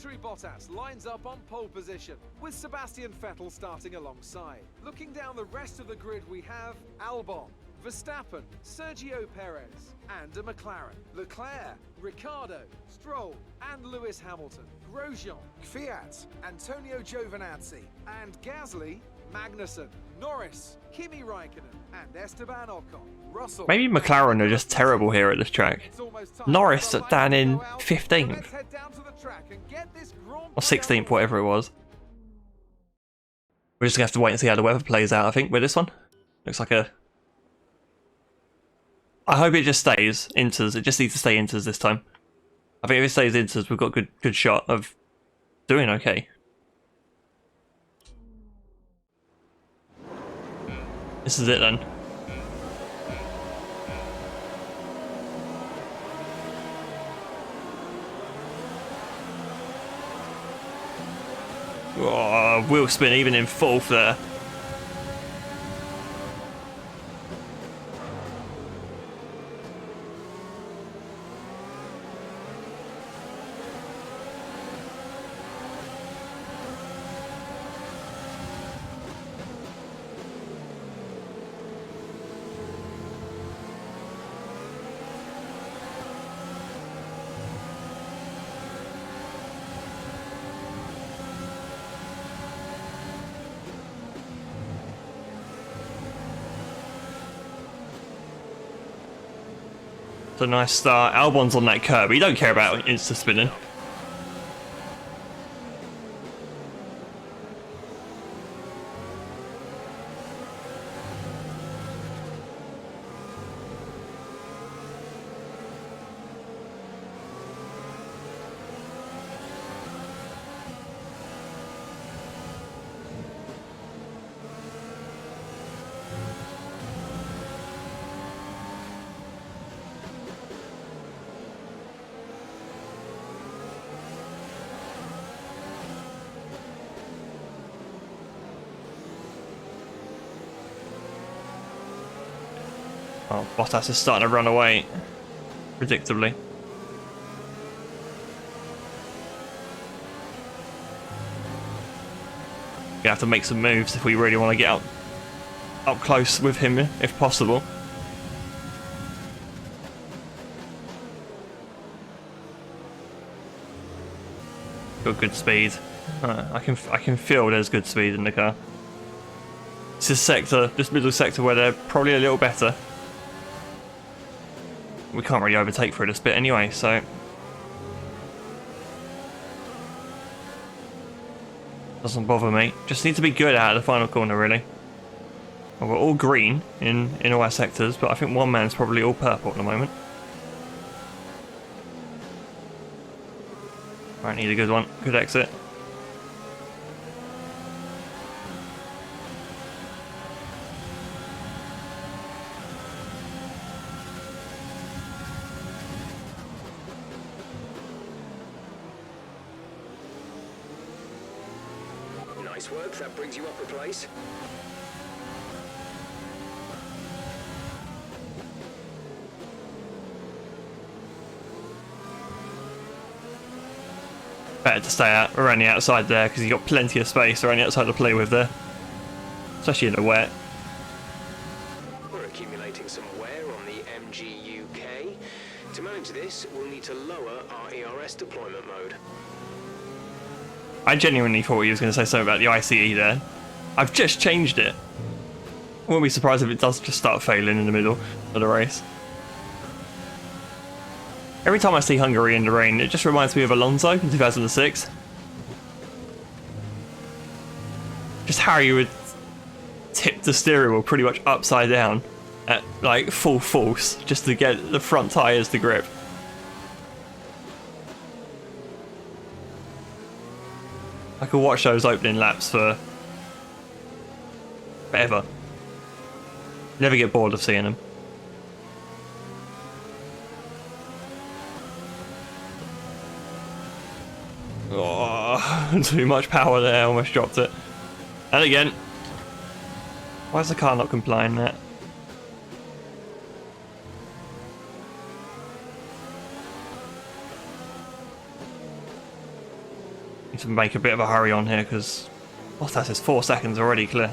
Valtteri Bottas lines up on pole position, with Sebastian Vettel starting alongside. Looking down the rest of the grid, we have Albon, Verstappen, Sergio Perez, and a McLaren. Leclerc, Ricciardo, Stroll, and Lewis Hamilton. Grosjean, Kvyat, Antonio Giovinazzi, and Gasly, Magnussen, Norris, Kimi Raikkonen, and Esteban Ocon. Russell. Maybe McLaren are just terrible here at this track. Norris down in 15th. Or 16th, whatever it was. We're just going to have to wait and see how the weather plays out, I think, with this one. Looks like a... I hope it just stays inters. It just needs to stay inters this time. I think if it stays inters, we've got a good shot of doing okay. This is it then. Oh, wheel spin even in 4th there. It's a nice start. Albon's on that curb. He don't care about insta spinning. Oh, Bottas is starting to run away, predictably. We have to make some moves if we really want to get up close with him, if possible. Got good speed. I can feel there's good speed in the car. It's this sector, this middle sector, where they're probably a little better. We can't really overtake through this bit anyway, so... Doesn't bother me. Just need to be good out of the final corner, really. Well, we're all green in all our sectors, but I think one man's probably all purple at the moment. Right, need a good one. Good exit. Nice work, that brings you up a place. Better to stay out around the outside there because you've got plenty of space around the outside to play with there. Especially in the wet. We're accumulating some wear on the MGUK. To manage this, we'll need to lower our ERS deployment mode. I genuinely thought he was going to say something about the ICE there. I've just changed it. I wouldn't be surprised if it does just start failing in the middle of the race. Every time I see Hungary in the rain, it just reminds me of Alonso in 2006. Just how you would tip the steering wheel pretty much upside down at like full force just to get the front tyres to grip. I could watch those opening laps for forever. Never get bored of seeing them. Oh, too much power there, almost dropped it. And again. Why is the car not complying there? Need to make a bit of a hurry on here because Bottas is 4 seconds already clear.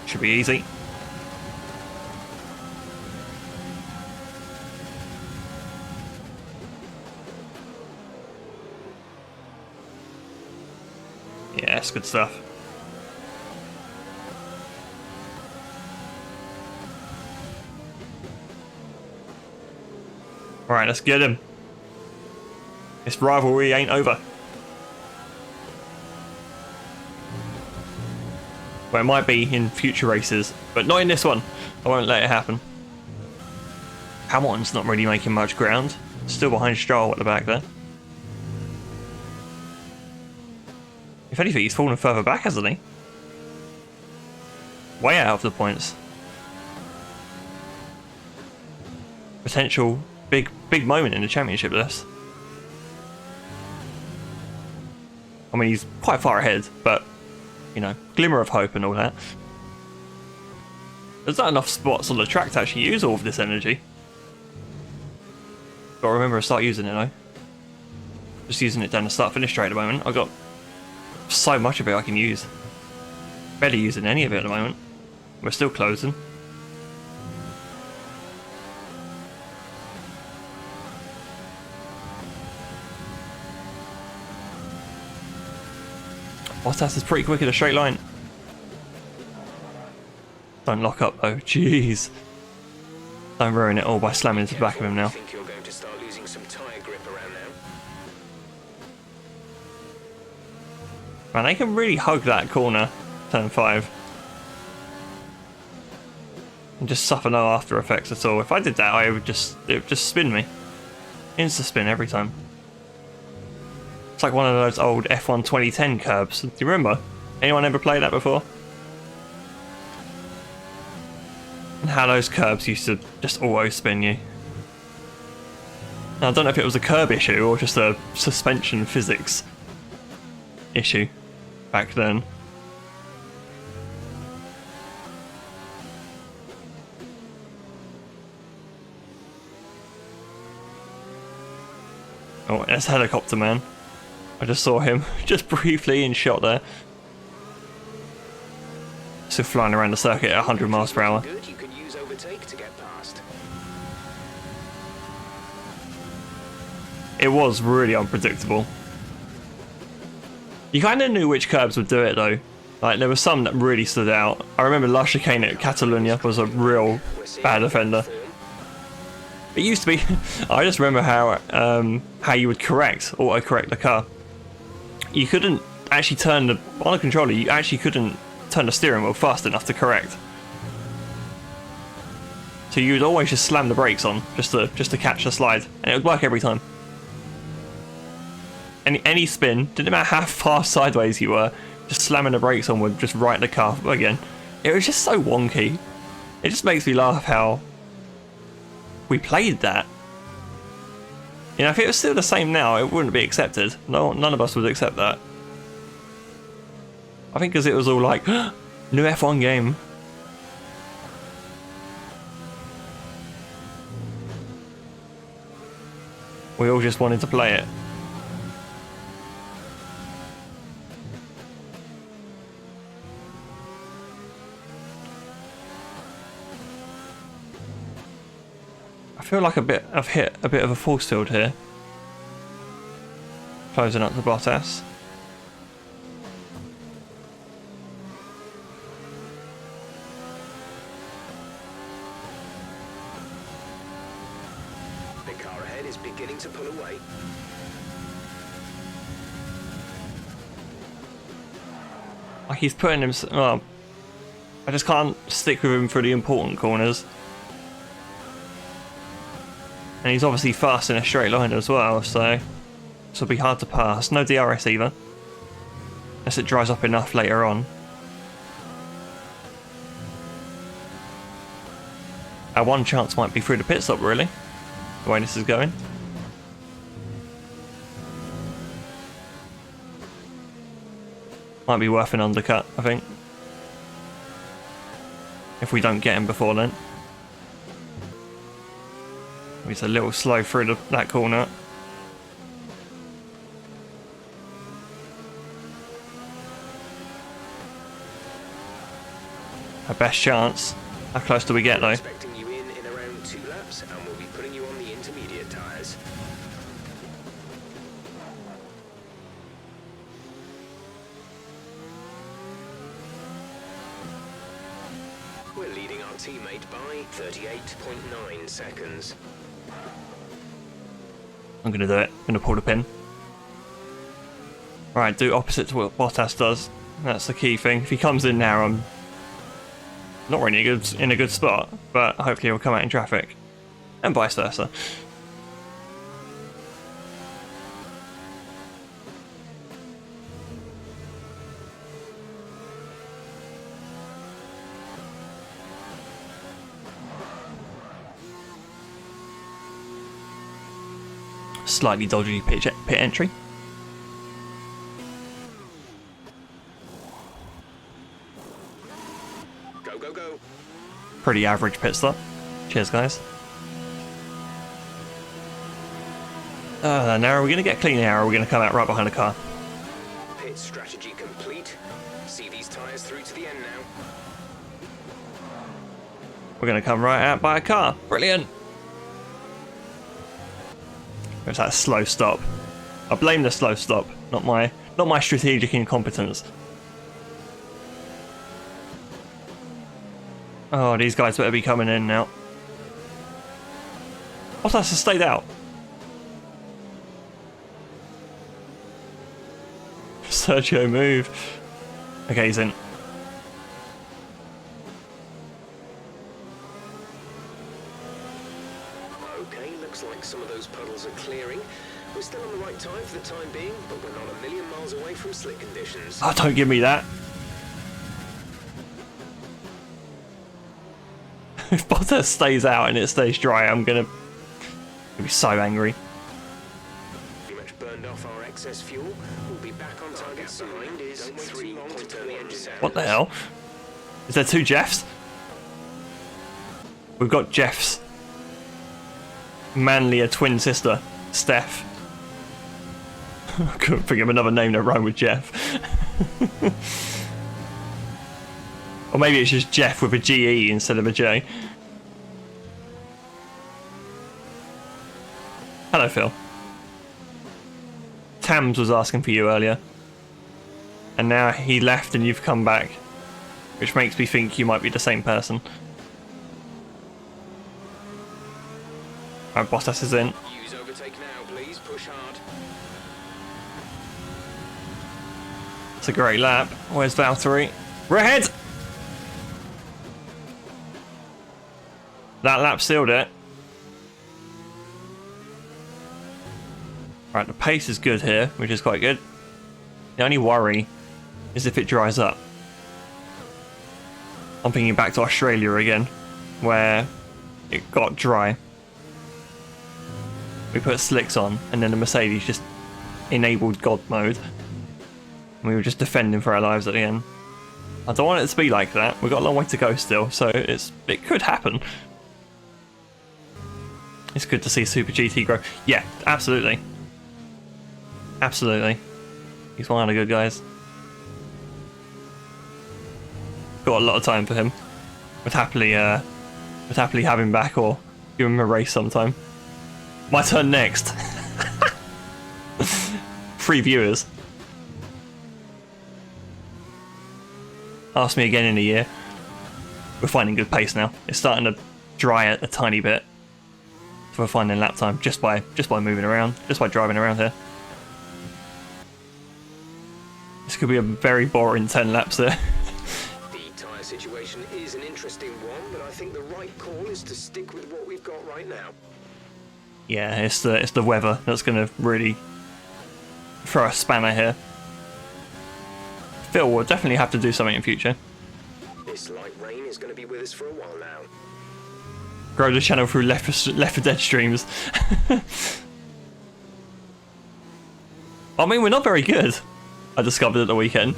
Should be easy. Yes, good stuff. Alright, let's get him. This rivalry ain't over. Well, it might be in future races, but not in this one. I won't let it happen. Hamilton's not really making much ground. Still behind Stroll at the back there. If anything, he's fallen further back, hasn't he? Way out of the points. Potential big moment in the championship, this. I mean, he's quite far ahead, but, you know, glimmer of hope and all that. There's not enough spots on the track to actually use all of this energy. Gotta remember to start using it, though. Just using it down the start-finish straight at the moment. I've got so much of it I can use. Barely using any of it at the moment. We're still closing. Bottas is pretty quick in a straight line. Don't lock up though, jeez. Don't ruin it all by slamming into the back of him now. I think you're going to start losing some tyre grip around now. Man, they can really hug that corner, turn 5. And just suffer no after effects at all. If I did that, it would just spin me. Insta spin every time. It's like one of those old F1 2010 curbs. Do you remember? Anyone ever played that before? And how those curbs used to just always spin you. Now, I don't know if it was a curb issue or just a suspension physics issue back then. Oh, there's Helicopter Man. I just saw him just briefly in shot there. Still flying around the circuit at 100 miles per hour. Good, you could use overtake to get past. It was really unpredictable. You kind of knew which curbs would do it though. Like there were some that really stood out. I remember La Chicane at Catalunya was a real bad offender. It used to be. I just remember how you would auto-correct the car. You couldn't actually turn on a controller. You actually couldn't turn the steering wheel fast enough to correct. So you would always just slam the brakes on just to catch the slide, and it would work every time. Any spin, didn't matter how far sideways you were, just slamming the brakes on would just right the car again. It was just so wonky. It just makes me laugh how we played that. You know, if it was still the same now, it wouldn't be accepted. No, none of us would accept that. I think because it was all like, new F1 game. We all just wanted to play it. I feel like I've hit a bit of a force field here. Closing up the Bottas. The car ahead is beginning to pull away. Like he's putting him. Well, I just can't stick with him for the important corners. And he's obviously fast in a straight line as well, so this will be hard to pass. No DRS either. Unless it dries up enough later on. Our one chance might be through the pit stop, really, the way this is going. Might be worth an undercut, I think. if we don't get him before then. He's a little slow through that corner. Our best chance. How close do we get though? Expecting you in around 2 laps, and we'll be putting you on the intermediate tyres. We're leading our teammate by 38.9 seconds. I'm gonna do it. I'm gonna pull the pin. Right, do opposite to what Bottas does. That's the key thing. If he comes in now, I'm not really in a good spot, but hopefully he'll come out in traffic, and vice versa. Slightly dodgy pit entry. Go, go, go. Pretty average pit stop. Cheers, guys. Now are we going to get clean air, or are we going to come out right behind the car? Pit strategy complete. See these tyres through to the end now. We're going to come right out by a car. Brilliant. It's that slow stop. I blame the slow stop, not my strategic incompetence. Oh, these guys better be coming in now. Bottas has stayed out. Sergio, move. Okay, he's in. Okay, looks like some of those puddles are clearing. We're still on the right time for the time being, but we're not a million miles away from slick conditions. Oh, don't give me that. If Bottas stays out and it stays dry, I'm gonna be so angry. Pretty much burned off our excess fuel. We'll be back on target soon. Behind is don't wait too long to turn the engine down. What the hell? Is there 2 Jeffs? We've got Jeff's manlier twin sister, Steph. I couldn't think of another name that rhymed with Jeff. Or maybe it's just Jeff with a GE instead of a J. Hello, Phil. Tams was asking for you earlier. And now he left and you've come back. Which makes me think you might be the same person. Right, Bottas is in. Use overtake now, please. Push hard. It's a great lap. Where's Valtteri? We're ahead! That lap sealed it. Right, the pace is good here, which is quite good. The only worry is if it dries up. I'm thinking back to Australia again, where it got dry. We put slicks on, and then the Mercedes just enabled God mode. And we were just defending for our lives at the end. I don't want it to be like that. We've got a long way to go still, so it could happen. It's good to see Super GT grow. Yeah, absolutely. Absolutely. He's one of the good guys. Got a lot of time for him. Would happily have him back or give him a race sometime. My turn next. 3 viewers. Ask me again in a year. We're finding good pace now. It's starting to dry a tiny bit. So we're finding lap time just by moving around, just by driving around here. This could be a very boring 10 laps there. The tyre situation is an interesting one, but I think the right call is to stick with what we've got right now. Yeah, it's the weather that's going to really throw a spanner here. Phil will definitely have to do something in future. This light rain is going to be with us for a while now. Grow the channel through Left 4 Dead streams. I mean, we're not very good. I discovered at the weekend.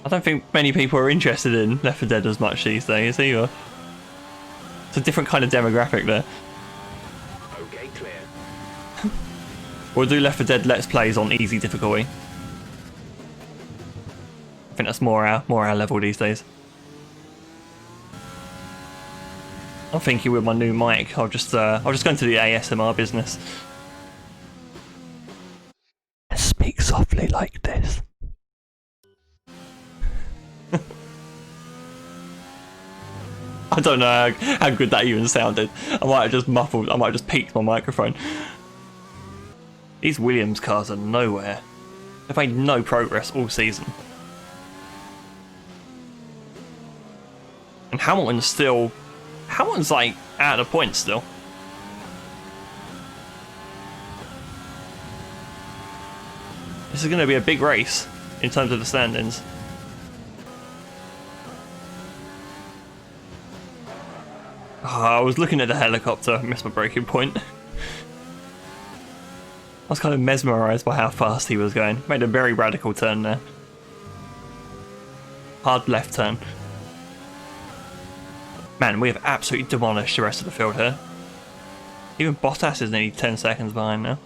I don't think many people are interested in Left 4 Dead as much these days either. It's a different kind of demographic there. Okay, clear. We'll do Left 4 Dead Let's Plays on easy difficulty. I think that's more our level these days. I'm thinking with my new mic, I'll just go into the ASMR business. And speak softly like this. I don't know how good that even sounded. I might have just muffled, I might have just peaked my microphone. These Williams cars are nowhere. They've made no progress all season. And Hamilton's like out of the point still. This is going to be a big race in terms of the standings. Oh, I was looking at the helicopter, missed my braking point. I was kind of mesmerised by how fast he was going. Made a very radical turn there. Hard left turn. Man, we have absolutely demolished the rest of the field here. Even Bottas is nearly 10 seconds behind now.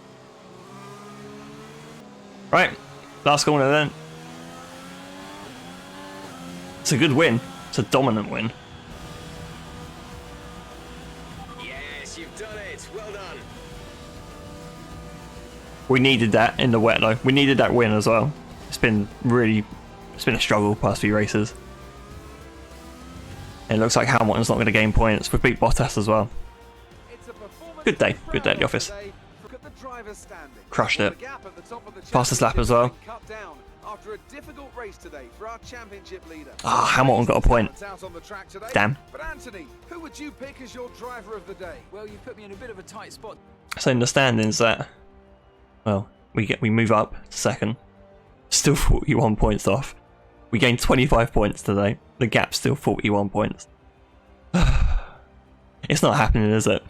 Right, last corner then. It's a good win. It's a dominant win. Yes, you've done it. Well done. We needed that in the wet though. We needed that win as well. It's been a struggle past few races. It looks like Hamilton's not going to gain points. We beat Bottas as well. Good day at the office. Crushed it. Fastest lap as well. Ah, Hamilton got a point. Damn. But Anthony, who would you pick as your driver of the day? Well, you put me in a bit of a tight spot. So in the standings that, well, we move up to second. Still 41 points off. We gained 25 points today. The gap's still 41 points. It's not happening, is it?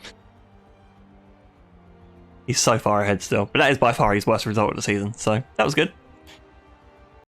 He's so far ahead still. But that is by far his worst result of the season, so that was good.